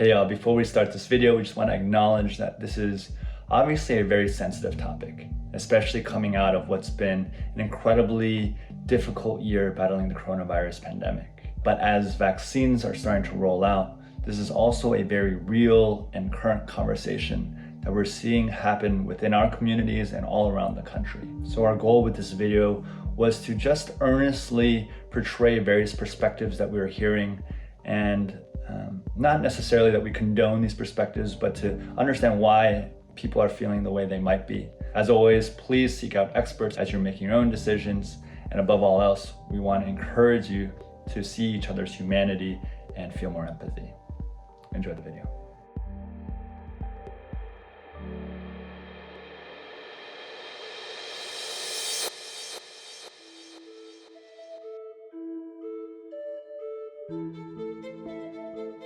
Hey, before we start this video, we just want to acknowledge that this is obviously a very sensitive topic, especially coming out of what's been an incredibly difficult year battling the coronavirus pandemic. But as vaccines are starting to roll out, this is also a very real and current conversation that we're seeing happen within our communities and all around the country. So our goal with this video was to just earnestly portray various perspectives that we were hearing, and not necessarily that we condone these perspectives, but to understand why people are feeling the way they might be. As always, please seek out experts as you're making your own decisions. And above all else, we want to encourage you to see each other's humanity and feel more empathy. Enjoy the video.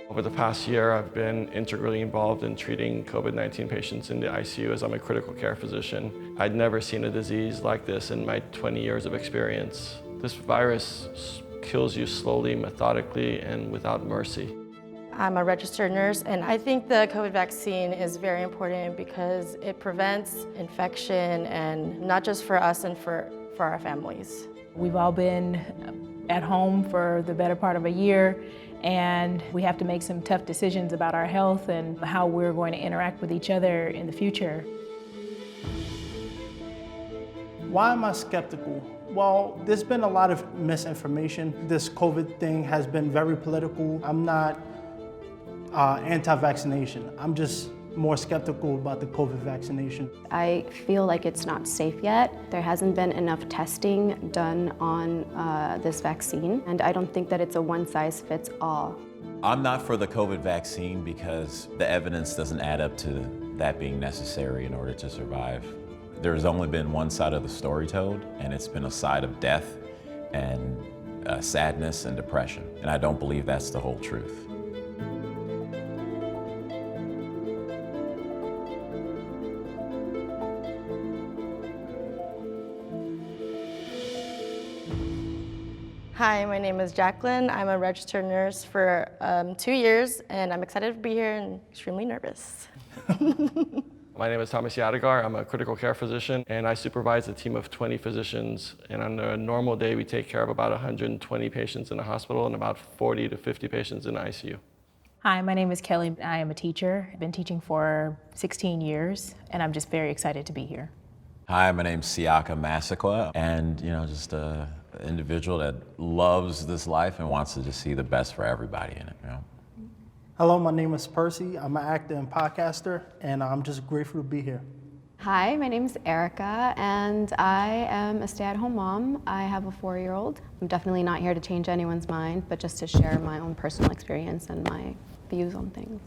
Over the past year, I've been integrally involved in treating COVID-19 patients in the ICU as I'm a critical care physician. I'd never seen a disease like this in my 20 years of experience. This virus kills you slowly, methodically, and without mercy. I'm a registered nurse, and I think the COVID vaccine is very important because it prevents infection, and not just for us and for our families. We've all been at home for the better part of a year, and we have to make some tough decisions about our health and how we're going to interact with each other in the future. Why am I skeptical? Well, there's been a lot of misinformation. This COVID thing has been very political. I'm not anti-vaccination. I'm just more skeptical about the COVID vaccination. I feel like it's not safe yet. There hasn't been enough testing done on this vaccine, and I don't think that it's a one-size-fits-all. I'm not for the COVID vaccine because the evidence doesn't add up to that being necessary in order to survive. There's only been one side of the story told, and it's been a side of death and sadness and depression, and I don't believe that's the whole truth. Hi, my name is Jacqueline. I'm a registered nurse for 2 years, and I'm excited to be here and extremely nervous. My name is Thomas Yadigar. I'm a critical care physician, and I supervise a team of 20 physicians. And on a normal day, we take care of about 120 patients in the hospital and about 40 to 50 patients in the ICU. Hi, my name is Kelly. I am a teacher. I've been teaching for 16 years, and I'm just very excited to be here. Hi, my name's Siaka Massaquoi, and just an individual that loves this life and wants to just see the best for everybody in it. Hello, my name is Percy. I'm an actor and podcaster, and I'm just grateful to be here. Hi, my name is Erica, and I am a stay-at-home mom. I have a 4-year-old. I'm definitely not here to change anyone's mind, but just to share my own personal experience and my views on things.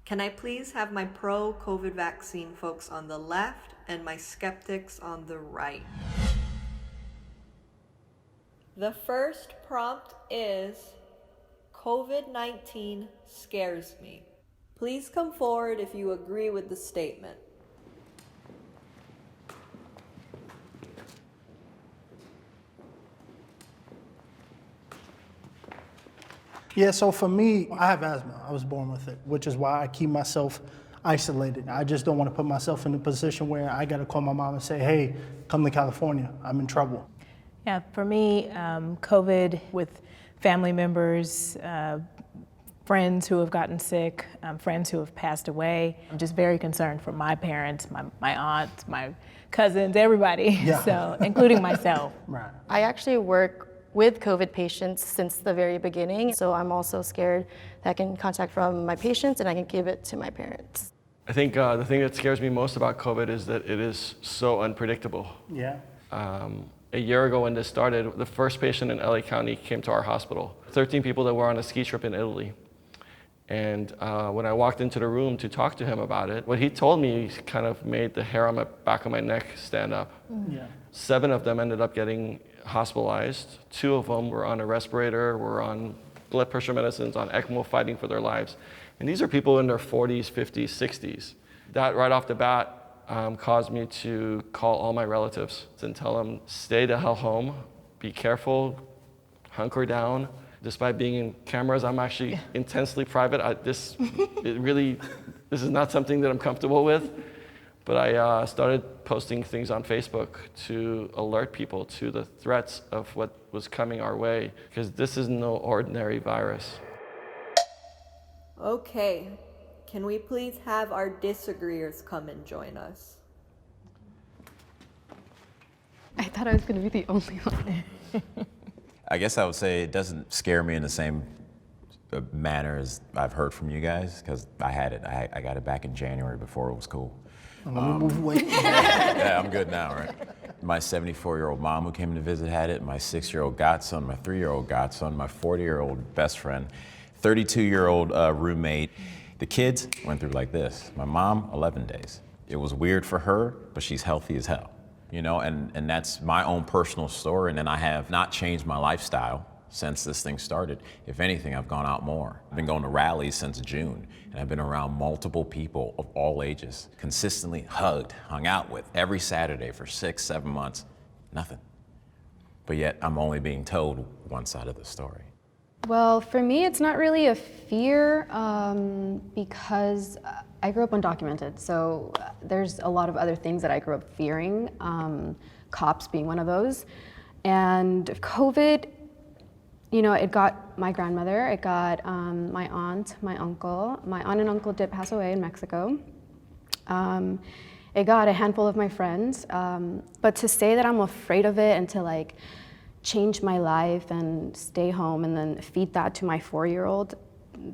Can I please have my pro-COVID vaccine folks on the left and my skeptics on the right? The first prompt is, COVID-19 scares me. Please come forward if you agree with the statement. Yeah, so for me, I have asthma. I was born with it, which is why I keep myself isolated. I just don't want to put myself in a position where I got to call my mom and say, hey, come to California, I'm in trouble. Yeah, for me, COVID with family members, friends who have gotten sick, friends who have passed away. I'm just very concerned for my parents, my aunts, my cousins, everybody, Yeah. so including myself. Right. I actually work with COVID patients since the very beginning, so I'm also scared that I can contact from my patients and I can give it to my parents. I think the thing that scares me most about COVID is that it is so unpredictable. Yeah. A year ago when this started, the first patient in LA County came to our hospital. 13 people that were on a ski trip in Italy. And when I walked into the room to talk to him about it, what he told me kind of made the hair on the back of my neck stand up. Yeah. 7 of them ended up getting hospitalized. 2 of them were on a respirator, were on blood pressure medicines, on ECMO, fighting for their lives. And these are people in their 40s, 50s, 60s. That right off the bat caused me to call all my relatives and tell them, stay the hell home, be careful, hunker down, Despite being in cameras, I'm actually intensely private. This is not something that I'm comfortable with. But I started posting things on Facebook to alert people to the threats of what was coming our way, because this is no ordinary virus. Okay, can we please have our disagreeers come and join us? I thought I was going to be the only one. I guess I would say it doesn't scare me in the same manner as I've heard from you guys, because I had it. I got it back in January before it was cool. Let me move away. Yeah, I'm good now, right? My 74-year-old mom who came to visit had it, my 6-year-old godson, my 3-year-old godson, my 40-year-old best friend, 32-year-old roommate. The kids went through like this. My mom, 11 days. It was weird for her, but she's healthy as hell. You know, and that's my own personal story, and then I have not changed my lifestyle since this thing started. If anything, I've gone out more. I've been going to rallies since June, and I've been around multiple people of all ages, consistently hugged, hung out with every Saturday for 6-7 months, nothing. But yet I'm only being told one side of the story. Well, for me, it's not really a fear because I grew up undocumented. So there's a lot of other things that I grew up fearing, cops being one of those. And COVID, you know, it got my grandmother, it got my aunt, my uncle. My aunt and uncle did pass away in Mexico. It got a handful of my friends. But to say that I'm afraid of it and to like change my life and stay home and then feed that to my 4-year-old,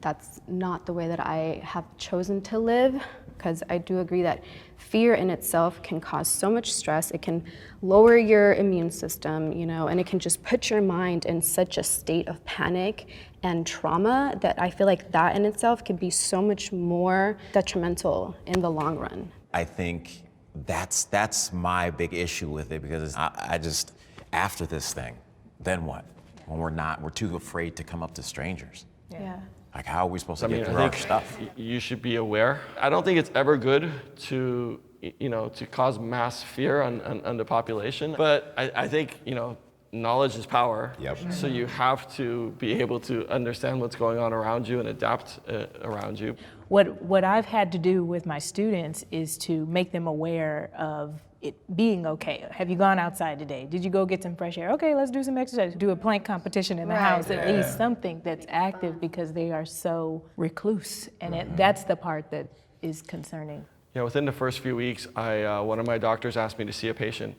that's not the way that I have chosen to live. Because I do agree that fear in itself can cause so much stress. It can lower your immune system, you know, and it can just put your mind in such a state of panic and trauma that I feel like that in itself can be so much more detrimental in the long run. I think that's my big issue with it, because I just, after this thing, then what? When we're too afraid to come up to strangers. Yeah. Like, how are we supposed to get through our stuff? You should be aware. I don't think it's ever good to, you know, to cause mass fear on the population. But I think, you know, knowledge is power. Yep. So you have to be able to understand what's going on around you and adapt around you. What I've had to do with my students is to make them aware of it being okay. Have you gone outside today? Did you go get some fresh air? Okay, let's do some exercise. Do a plank competition in the house, at least something that's active, because they are so recluse. And that's the part that is concerning. Yeah, within the first few weeks, one of my doctors asked me to see a patient.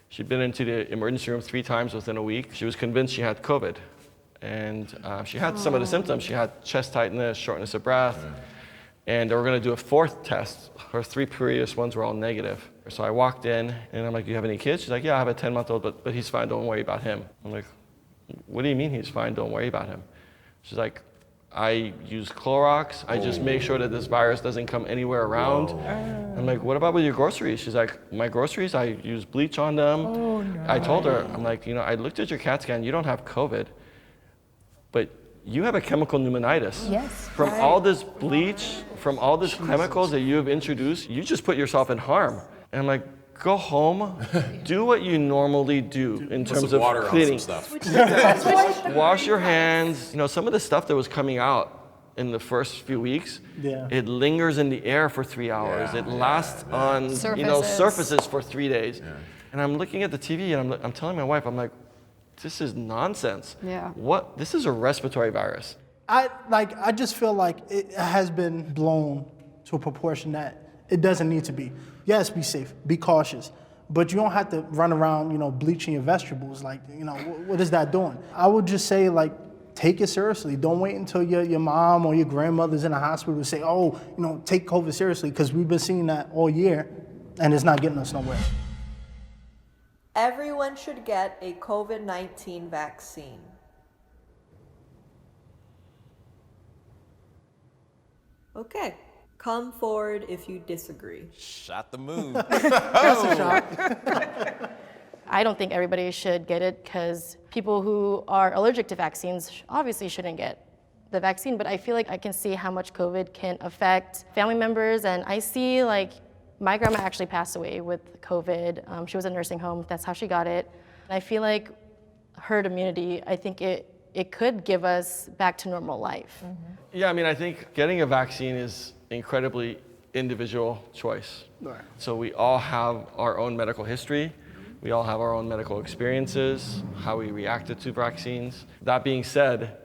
She'd been into the emergency room 3 times within a week. She was convinced she had COVID. And she had some of the symptoms. She had chest tightness, shortness of breath. And they were going to do a 4th test. Her 3 previous ones were all negative. So I walked in, and I'm like, do you have any kids? She's like, yeah, I have a 10-month-old, but he's fine, don't worry about him. I'm like, what do you mean he's fine, don't worry about him? She's like, I use Clorox. I just make sure that this virus doesn't come anywhere around. I'm like, what about with your groceries? She's like, my groceries, I use bleach on them. Oh, no. I told her, I'm like, you know, I looked at your CAT scan, you don't have COVID, but you have a chemical pneumonitis. Yes. From all this bleach, from all these chemicals that you have introduced, you just put yourself in harm. And I'm like, go home, do what you normally do in terms of cleaning. Wash your hands. You know, some of the stuff that was coming out in the first few weeks, it lingers in the air for 3 hours. It lasts on surfaces for 3 days. And I'm looking at the TV and I'm telling my wife, I'm like, this is nonsense. What? This is a respiratory virus. I just feel like it has been blown to a proportion that it doesn't need to be. Yes, be safe, be cautious, but you don't have to run around, you know, bleaching your vegetables. Like, you know, what is that doing? I would just say, like, take it seriously. Don't wait until your mom or your grandmother's in the hospital to say, oh, you know, take COVID seriously, because we've been seeing that all year, and it's not getting us nowhere. Everyone should get a COVID-19 vaccine. Okay. Come forward if you disagree. Shot the moon. That's a shot. I don't think everybody should get it, because people who are allergic to vaccines obviously shouldn't get the vaccine, but I feel like I can see how much COVID can affect family members, and I see, like, my grandma actually passed away with COVID. She was in a nursing home. That's how she got it. And I feel like herd immunity, I think it it could give us back to normal life. Yeah, I mean, I think getting a vaccine is incredibly individual choice. Right. So we all have our own medical history. We all have our own medical experiences, how we reacted to vaccines. That being said,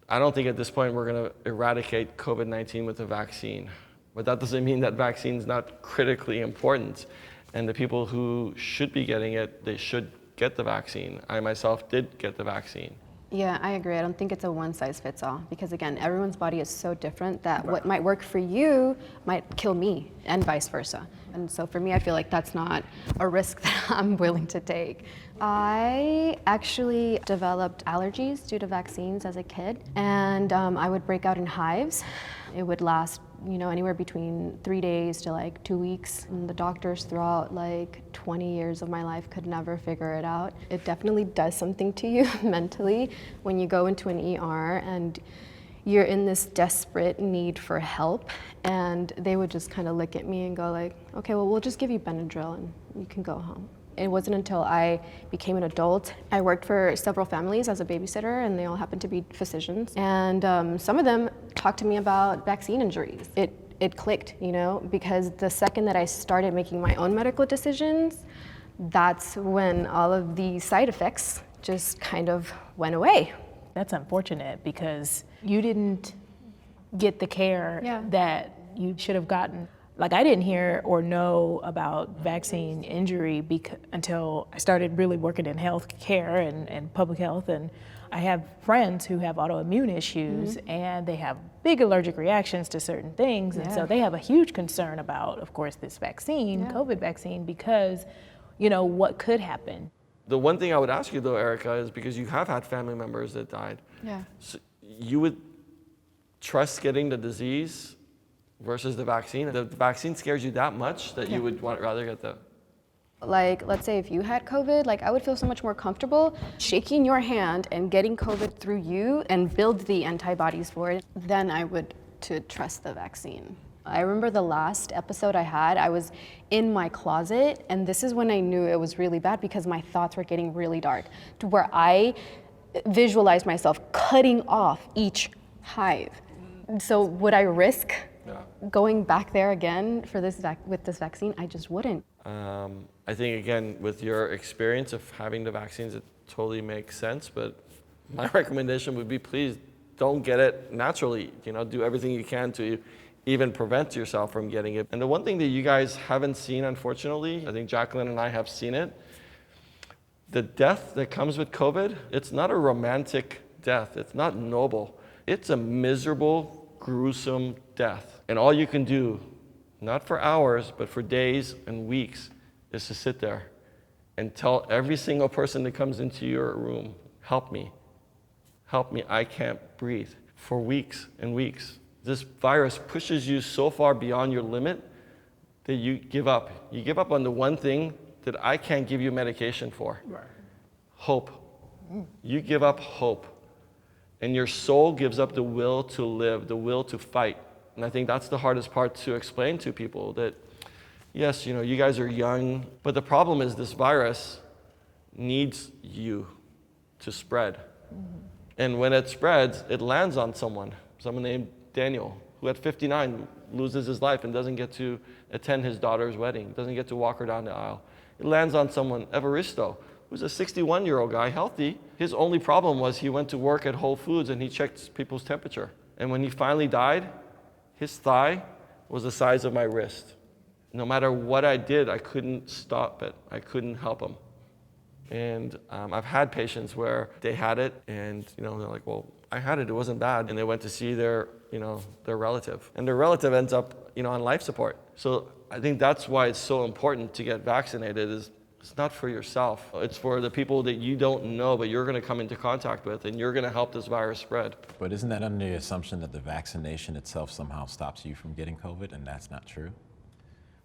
I don't think at this point we're going to eradicate COVID-19 with a vaccine. But that doesn't mean that vaccine's not critically important. And the people who should be getting it, they should get the vaccine. I myself did get the vaccine. Yeah, I agree. I don't think it's a one-size-fits-all because, again, everyone's body is so different that what might work for you might kill me and vice versa. And so for me, I feel like that's not a risk that I'm willing to take. I actually developed allergies due to vaccines as a kid, and I would break out in hives. It would last anywhere between 3 days to like 2 weeks. And the doctors throughout like 20 years of my life could never figure it out. It definitely does something to you mentally when you go into an ER and you're in this desperate need for help, and they would just kind of look at me and go like, okay, well, we'll just give you Benadryl and you can go home. It wasn't until I became an adult. I worked for several families as a babysitter, and they all happened to be physicians. And some of them talked to me about vaccine injuries. It clicked, because the second that I started making my own medical decisions, that's when all of the side effects just kind of went away. That's unfortunate because you didn't get the care that you should have gotten. Like, I didn't hear or know about vaccine injury until I started really working in health care and public health. And I have friends who have autoimmune issues and they have big allergic reactions to certain things. And so they have a huge concern about, of course, this vaccine, COVID vaccine, because, what could happen. The one thing I would ask you though, Erica, is because you have had family members that died. Yeah. So you would trust getting the disease versus the vaccine? The vaccine scares you that much that you would rather get the... Like, let's say if you had COVID, I would feel so much more comfortable shaking your hand and getting COVID through you and build the antibodies for it than I would to trust the vaccine. I remember the last episode I had, I was in my closet, and this is when I knew it was really bad because my thoughts were getting really dark, to where I visualized myself cutting off each hive. So would I risk going back there again for with this vaccine? I just wouldn't. I think, again, with your experience of having the vaccines, it totally makes sense, but my recommendation would be, please don't get it naturally. Do everything you can to even prevent yourself from getting it. And the one thing that you guys haven't seen, unfortunately, I think Jacqueline and I have seen it, the death that comes with COVID, it's not a romantic death. It's not noble. It's a miserable, gruesome death. And all you can do, not for hours, but for days and weeks, is to sit there and tell every single person that comes into your room, help me, I can't breathe, for weeks and weeks. This virus pushes you so far beyond your limit that you give up. You give up on the one thing that I can't give you medication for. Right. Hope. You give up hope. And your soul gives up the will to live, the will to fight. And I think that's the hardest part to explain to people, that yes, you guys are young, but the problem is this virus needs you to spread. And when it spreads, it lands on someone named Daniel, who at 59 loses his life and doesn't get to attend his daughter's wedding, doesn't get to walk her down the aisle. It lands on someone, Evaristo, who's a 61-year-old guy, healthy. His only problem was he went to work at Whole Foods and he checked people's temperature. And when he finally died, his thigh was the size of my wrist. No matter what I did, I couldn't stop it. I couldn't help him. And I've had patients where they had it and they're like, well, I had it, it wasn't bad. And they went to see their relative. And their relative ends up on life support. So I think that's why it's so important to get vaccinated. It's not for yourself. It's for the people that you don't know, but you're going to come into contact with, and you're going to help this virus spread. But isn't that under the assumption that the vaccination itself somehow stops you from getting COVID, and that's not true?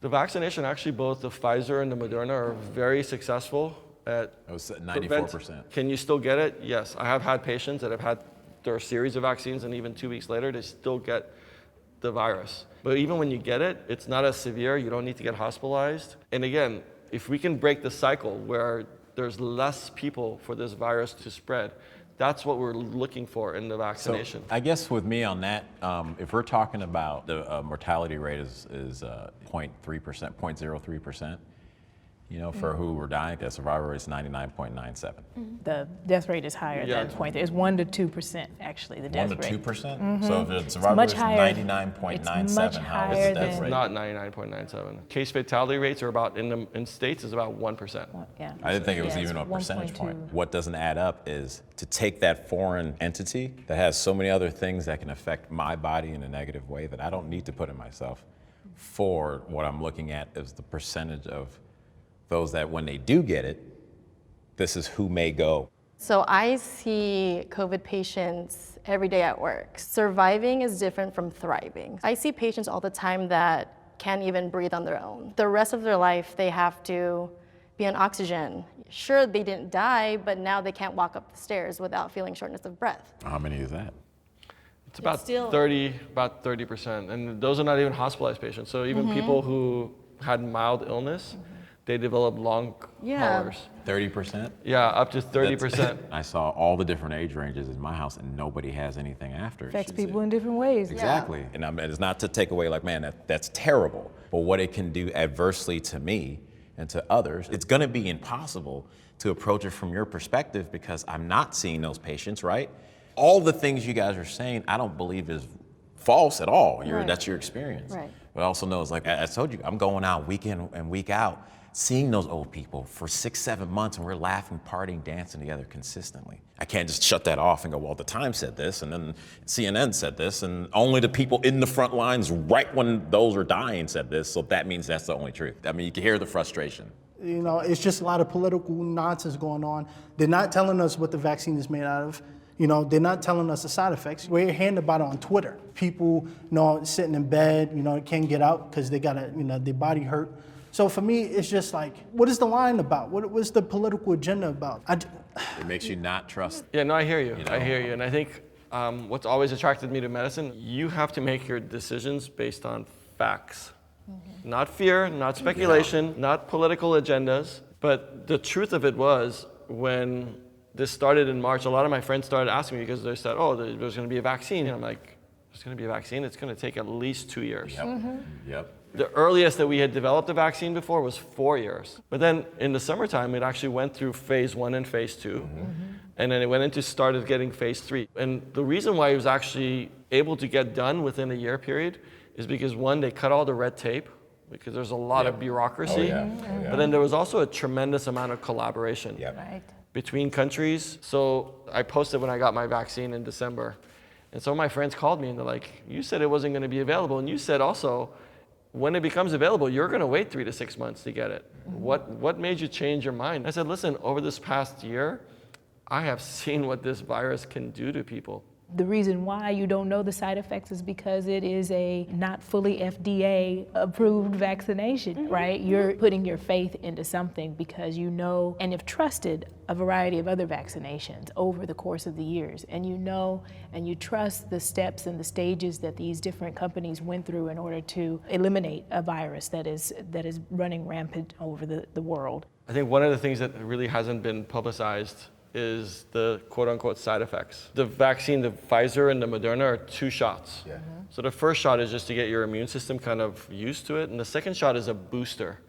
The vaccination, actually, both the Pfizer and the Moderna are very successful at 94%. Can you still get it? Yes. I have had patients that have had their series of vaccines, and even 2 weeks later, they still get the virus. But even when you get it, it's not as severe. You don't need to get hospitalized. And again, if we can break the cycle where there's less people for this virus to spread, That's what we're looking for in the So vaccination. I guess with me on that, if we're talking about the mortality rate is 0.3%, 0.03%, for who were dying, the survival rate is 99.97. The death rate is higher Yeah. than point. It's 1 to 2% actually. The death 1 to rate. 2%? So if the survival much rate is higher. 99.97, It's much how higher is the death than- rate? Not 99.97. Case fatality rates are about, in states, is about 1%. Yeah. I didn't think it was Yeah, even a it's percentage 1.2. point. What doesn't add up is to take that foreign entity that has so many other things that can affect my body in a negative way that I don't need to put in myself, for what I'm looking at is the percentage of those that when they do get it, this is who may go. So I see COVID patients every day at work. Surviving is different from thriving. I see patients all the time that can't even breathe on their own. The rest of their life, they have to be on oxygen. Sure, they didn't die, but now they can't walk up the stairs without feeling shortness of breath. How many is that? It's about still- 30%. And those are not even hospitalized patients. So even people who had mild illness, they develop long haulers. 30%? Yeah, up to 30%. I saw all the different age ranges in my house and nobody has anything after. Affects She people said- in different ways. Exactly. And it's not to take away like, man, that's terrible. But what it can do adversely to me and to others, it's gonna be impossible to approach it from your perspective because I'm not seeing those patients, right? All the things you guys are saying, I don't believe is false at all. Right. That's your experience. Right. But I also know it's like, I told you, I'm going out week in and week out, seeing those old people for 6, 7 months, and we're laughing, partying, dancing together consistently. I can't just shut that off and go, well, the Times said this, and then CNN said this, and only the people in the front lines right when those are dying said this, so that means that's the only truth. I mean, you can hear the frustration. It's just a lot of political nonsense going on. They're not telling us what the vaccine is made out of. They're not telling us the side effects. We're hearing about it on Twitter. People, sitting in bed, can't get out because they got their body hurt. So for me, it's just like, what is the line about? What's the political agenda about? It makes you not trust. Yeah, no, I hear you. You know? I hear you. And I think what's always attracted me to medicine, you have to make your decisions based on facts. Not fear, not speculation, not political agendas. But the truth of it was, when this started in March, a lot of my friends started asking me because they said, oh, there's going to be a vaccine. And I'm like, there's going to be a vaccine? It's going to take at least 2 years. Yep. The earliest that we had developed a vaccine before was 4 years. But then in the summertime, it actually went through phase 1 and phase 2. And then it went into started getting phase 3. And the reason why it was actually able to get done within a year period is because, one, they cut all the red tape, because there's a lot of bureaucracy. But then there was also a tremendous amount of collaboration Right. between countries. So I posted when I got my vaccine in December. And some of my friends called me and they're like, you said it wasn't going to be available. And you said also, when it becomes available, you're going to wait 3 to 6 months to get it. What made you change your mind? I said, listen, over this past year, I have seen what this virus can do to people. The reason why you don't know the side effects is because it is a not fully FDA approved vaccination, right? You're putting your faith into something because you know and have trusted a variety of other vaccinations over the course of the years. And you know and you trust the steps and the stages that these different companies went through in order to eliminate a virus that is running rampant over the world. I think one of the things that really hasn't been publicized is the quote-unquote side effects. The vaccine, the Pfizer and the Moderna, are 2 shots. So the first shot is just to get your immune system kind of used to it, and the second shot is a booster.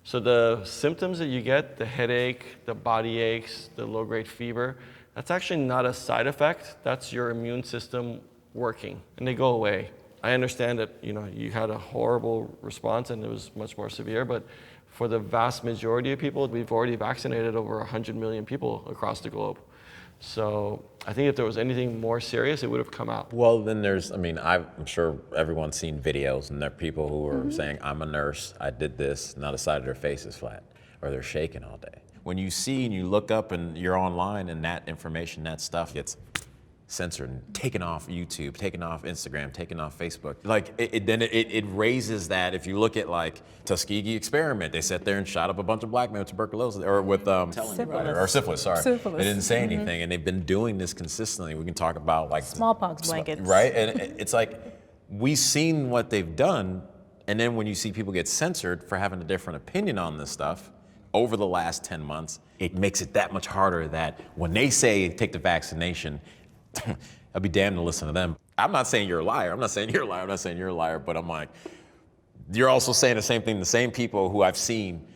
So the symptoms that you get, the headache, the body aches, the low-grade fever, that's actually not a side effect. That's your immune system working, and they go away. I understand that you had a horrible response and it was much more severe, but for the vast majority of people, we've already vaccinated over 100 million people across the globe. So I think if there was anything more serious, it would have come out. Well, then I'm sure everyone's seen videos, and there are people who are saying, I'm a nurse, I did this, now the side of their face is flat, or they're shaking all day. When you see and you look up and you're online and that information, that stuff gets censored and taken off YouTube, taken off Instagram, taken off Facebook. Like it raises that. If you look at like Tuskegee Experiment, they sat there and shot up a bunch of black men with tuberculosis or with syphilis. Sorry, Syphilis. they didn't say anything, and they've been doing this consistently. We can talk about like Smallpox blankets. right? And it's like we've seen what they've done, and then when you see people get censored for having a different opinion on this stuff, over the last 10 months, it makes it that much harder that when they say take the vaccination, I'll be damned to listen to them. I'm not saying you're a liar. I'm not saying you're a liar. I'm not saying you're a liar, but I'm like, you're also saying the same thing. The same people who I've seen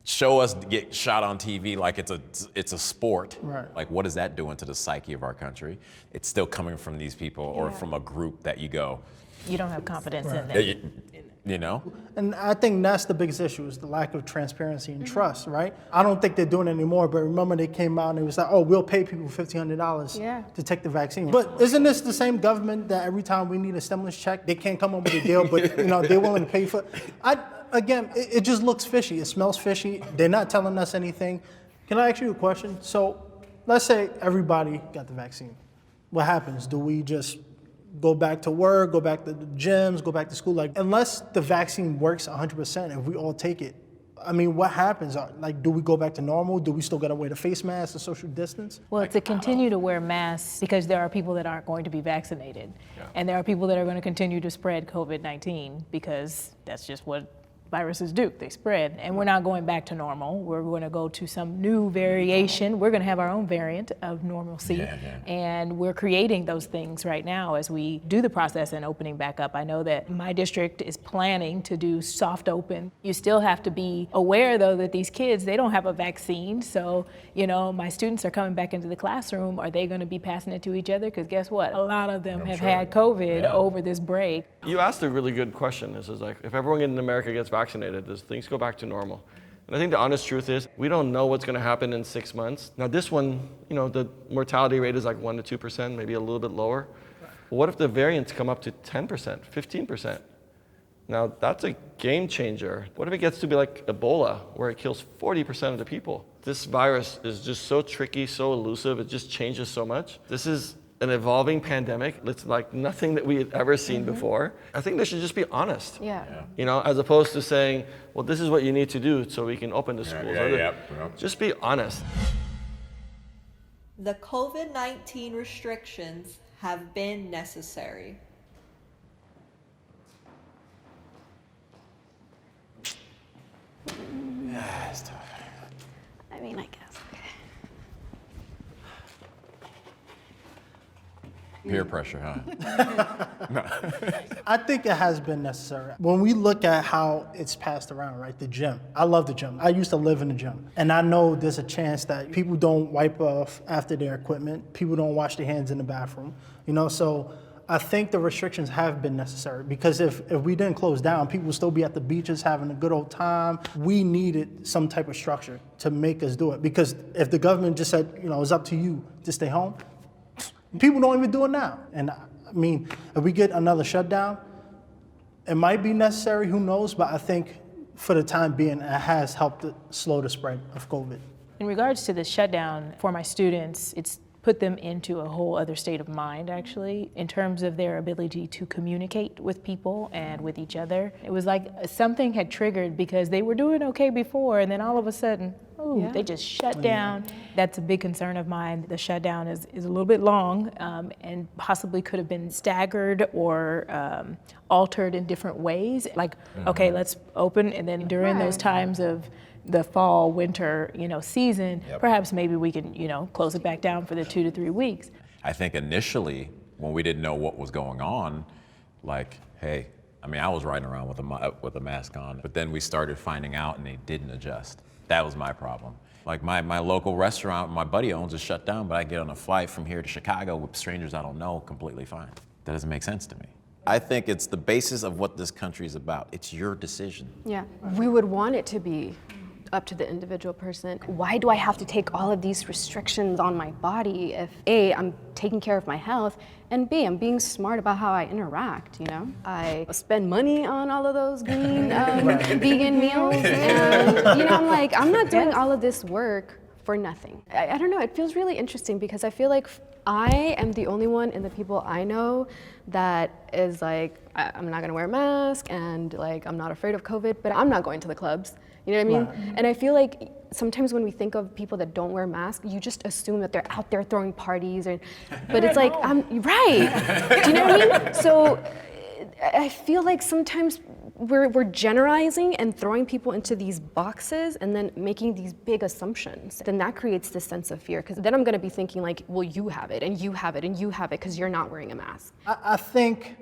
show us get shot on TV like it's a sport. Right. Like, what is that doing to the psyche of our country? It's still coming from these people or from a group that you go, You don't have confidence in them. you know? And I think that's the biggest issue is the lack of transparency and trust, right? I don't think they're doing it anymore, but remember they came out and it was like, oh, we'll pay people $1,500 to take the vaccine. But isn't this the same government that every time we need a stimulus check, they can't come up with a deal, but they're willing to pay for it? Again, it just looks fishy. It smells fishy. They're not telling us anything. Can I ask you a question? So let's say everybody got the vaccine. What happens? Do we just go back to work, go back to the gyms, go back to school? Like, unless the vaccine works 100%, if we all take it, I mean, what happens? Like, do we go back to normal? Do we still got to wear the face mask, the social distance? Well, to continue to wear masks because there are people that aren't going to be vaccinated. And there are people that are going to continue to spread COVID-19 because that's just what viruses do, they spread, and we're not going back to normal. We're going to go to some new variation. We're going to have our own variant of normalcy, and we're creating those things right now as we do the process and opening back up. I know that my district is planning to do soft open. You still have to be aware, though, that these kids, they don't have a vaccine, so, my students are coming back into the classroom. Are they going to be passing it to each other? Because guess what? A lot of them have had COVID over this break. You asked a really good question. This is like, if everyone in America gets vaccinated, does things go back to normal? And I think the honest truth is, we don't know what's going to happen in 6 months. Now this one, the mortality rate is like 1% to 2%, maybe a little bit lower. Well, what if the variants come up to 10%, 15%? Now that's a game changer. What if it gets to be like Ebola, where it kills 40% of the people? This virus is just so tricky, so elusive, it just changes so much. This is an evolving pandemic. It's like nothing that we had ever seen before. I think they should just be honest. As opposed to saying, well, this is what you need to do so we can open the schools. Just be honest. The COVID-19 restrictions have been necessary. It's tough. I mean, I guess. Peer pressure, huh? I think it has been necessary. When we look at how it's passed around, right, the gym. I love the gym. I used to live in the gym. And I know there's a chance that people don't wipe off after their equipment. People don't wash their hands in the bathroom. So I think the restrictions have been necessary because if we didn't close down, people would still be at the beaches having a good old time. We needed some type of structure to make us do it because if the government just said, it's up to you to stay home, people don't even do it now. And I mean, if we get another shutdown, it might be necessary, who knows, but I think for the time being, it has helped to slow the spread of COVID. In regards to the shutdown, for my students, it's put them into a whole other state of mind, actually, in terms of their ability to communicate with people and with each other. It was like something had triggered because they were doing okay before, and then all of a sudden, they just shut down. That's a big concern of mine. The shutdown is a little bit long and possibly could have been staggered or altered in different ways. Like, okay, let's open, and then during those times of the fall, winter, season, perhaps maybe we can, close it back down for the 2 to 3 weeks. I think initially, when we didn't know what was going on, like, hey, I was riding around with a mask on, but then we started finding out and they didn't adjust. That was my problem. Like my local restaurant my buddy owns is shut down, but I get on a flight from here to Chicago with strangers I don't know completely fine. That doesn't make sense to me. I think it's the basis of what this country is about. It's your decision. Yeah, we would want it to be up to the individual person. Why do I have to take all of these restrictions on my body if A, I'm taking care of my health, and B, I'm being smart about how I interact, I spend money on all of those green vegan meals, and I'm like, I'm not doing all of this work for nothing. I don't know, it feels really interesting because I feel like I am the only one in the people I know that is like, I'm not gonna wear a mask and like, I'm not afraid of COVID, but I'm not going to the clubs. You know what I mean? And I feel like sometimes when we think of people that don't wear masks, you just assume that they're out there throwing parties, but it's like, right. Do you know what I mean? So I feel like sometimes we're generalizing and throwing people into these boxes and then making these big assumptions. Then that creates this sense of fear, because then I'm gonna be thinking like, well, you have it and you have it and you have it because you're not wearing a mask. I think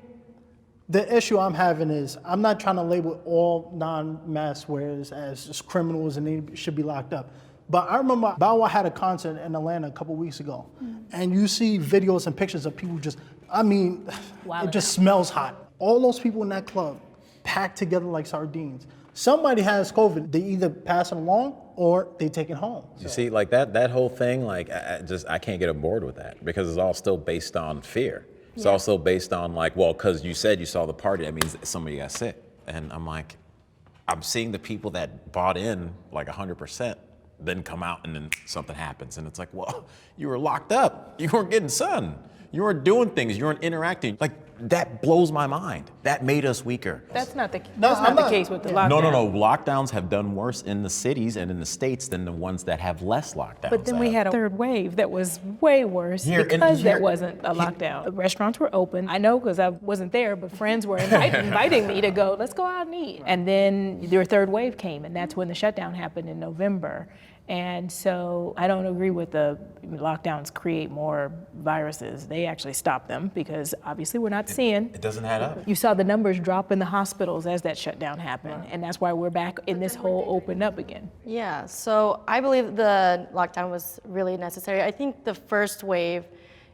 the issue I'm having is I'm not trying to label all non-mask wearers as just criminals and they should be locked up. But I remember Bow Wow had a concert in Atlanta a couple weeks ago, and you see videos and pictures of people just, it just smells hot. All those people in that club packed together like sardines. Somebody has COVID, they either pass it along or they take it home. You see, like that whole thing, like I can't get on board with that because it's all still based on fear. It's also based on like, well, because you said you saw the party, that means that somebody got sick. And I'm like, I'm seeing the people that bought in like 100%. Then come out and then something happens. And it's like, well, you were locked up. You weren't getting sun. You weren't doing things. You weren't interacting. Like, that blows my mind. That made us weaker. That's not the case with the lockdown. No. Lockdowns have done worse in the cities and in the states than the ones that have less lockdowns. But then we had a third wave that was way worse because there wasn't a lockdown. The restaurants were open. I know because I wasn't there, but friends were inviting me to go, let's go out and eat. And then their third wave came, and that's when the shutdown happened in November. And so I don't agree with the lockdowns create more viruses. They actually stop them because obviously we're not seeing. It doesn't add up. You saw the numbers drop in the hospitals as that shutdown happened. And that's why we're back in this whole open up again. Yeah, so I believe the lockdown was really necessary. I think the first wave,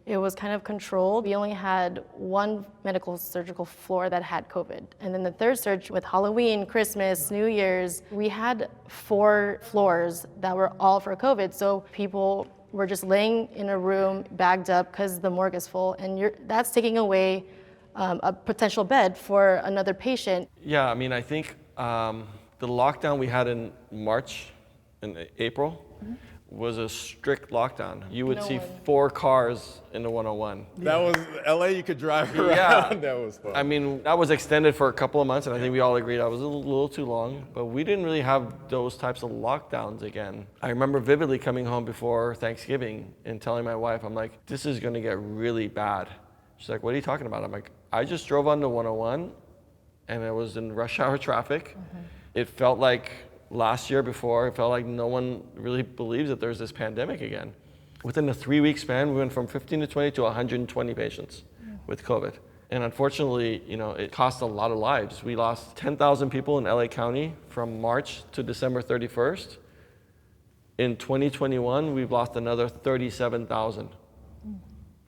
it was kind of controlled. We only had one medical surgical floor that had COVID. And then the third surge with Halloween, Christmas, New Year's, we had 4 floors that were all for COVID. So people were just laying in a room bagged up because the morgue is full. And that's taking away a potential bed for another patient. Yeah, I mean, I think the lockdown we had in March and April, was a strict lockdown. You would see 4 cars in the 101. That was LA, you could drive around. Yeah. That was fun. I mean, that was extended for a couple of months, and I think we all agreed that was a little too long, but we didn't really have those types of lockdowns again. I remember vividly coming home before Thanksgiving and telling my wife, I'm like, this is gonna get really bad. She's like, what are you talking about? I'm like, I just drove on the 101 and it was in rush hour traffic. It felt like last year before, it felt like no one really believes that there's this pandemic again. Within a 3-week span, we went from 15 to 20 to 120 patients with COVID. And unfortunately, you know, it cost a lot of lives. We lost 10,000 people in LA County from March to December 31st. In 2021, we've lost another 37,000.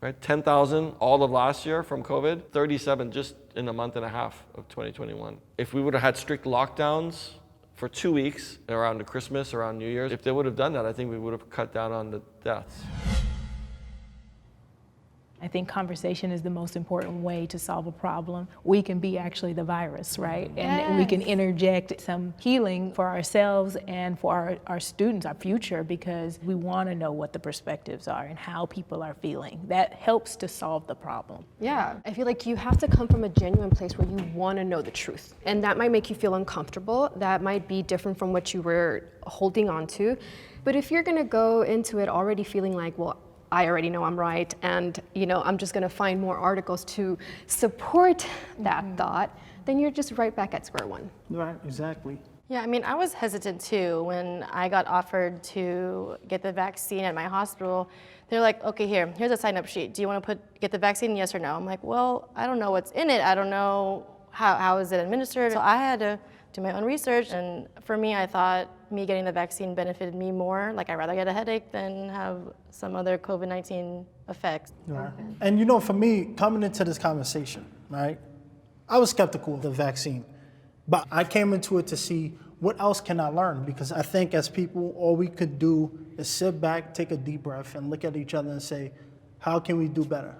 Right? 10,000 all of last year from COVID, 37 just in a month and a half of 2021. If we would have had strict lockdowns for 2 weeks around the Christmas, around New Year's, if they would have done that, I think we would have cut down on the deaths. I think conversation is the most important way to solve a problem. We can be actually the virus, right? And we can interject some healing for ourselves and for our students, our future, because we want to know what the perspectives are and how people are feeling. That helps to solve the problem. Yeah, I feel like you have to come from a genuine place where you want to know the truth. And that might make you feel uncomfortable. That might be different from what you were holding on to. But if you're going to go into it already feeling like, well, I already know I'm right, and I'm just gonna find more articles to support that thought, then you're just right back at square one. Right, exactly. Yeah, I mean, I was hesitant too when I got offered to get the vaccine at my hospital. They're like, okay, here's a sign-up sheet. Do you want to get the vaccine, yes or no? I'm like, well, I don't know what's in it. I don't know how is it administered. So I had to do my own research, and for me, I thought me getting the vaccine benefited me more. Like, I'd rather get a headache than have some other COVID-19 effects. Right. And for me, coming into this conversation, right, I was skeptical of the vaccine, but I came into it to see what else can I learn? Because I think as people, all we could do is sit back, take a deep breath, and look at each other and say, how can we do better?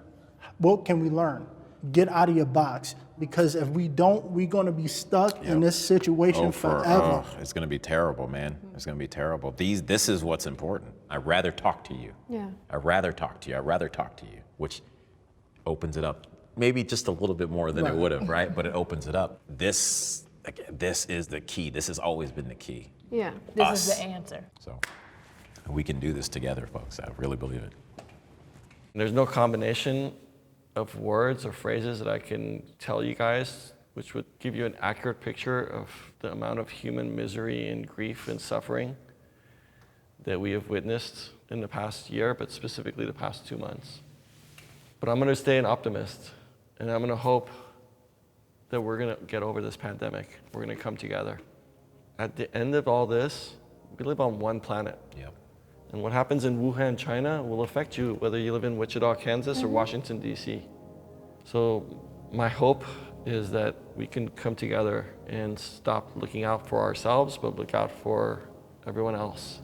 What can we learn? Get out of your box. Because if we don't, we're going to be stuck in this situation forever. It's going to be terrible, man. It's going to be terrible. This is what's important. I'd rather talk to you. Yeah. I'd rather talk to you. I'd rather talk to you, which opens it up. Maybe just a little bit more than it would have, right? But it opens it up. This is the key. This has always been the key. Yeah. This is the answer. So we can do this together, folks. I really believe it. There's no combination of words or phrases that I can tell you guys which would give you an accurate picture of the amount of human misery and grief and suffering that we have witnessed in the past year, but specifically the past 2 months. But I'm gonna stay an optimist, and I'm gonna hope that we're gonna get over this pandemic. We're gonna come together. At the end of all this, we live on one planet. Yep. And what happens in Wuhan, China will affect you whether you live in Wichita, Kansas or Washington, D.C. So my hope is that we can come together and stop looking out for ourselves, but look out for everyone else.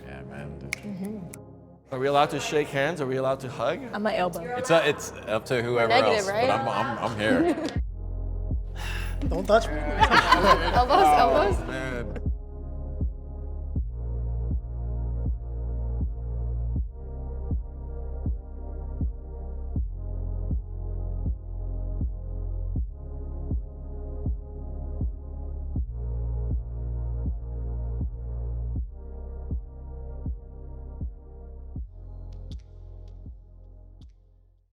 Yeah, man. Are we allowed to shake hands? Are we allowed to hug? On my elbow. It's up to whoever Negative, else, right? but I'm here. Don't touch me. Elbows, elbows. Man.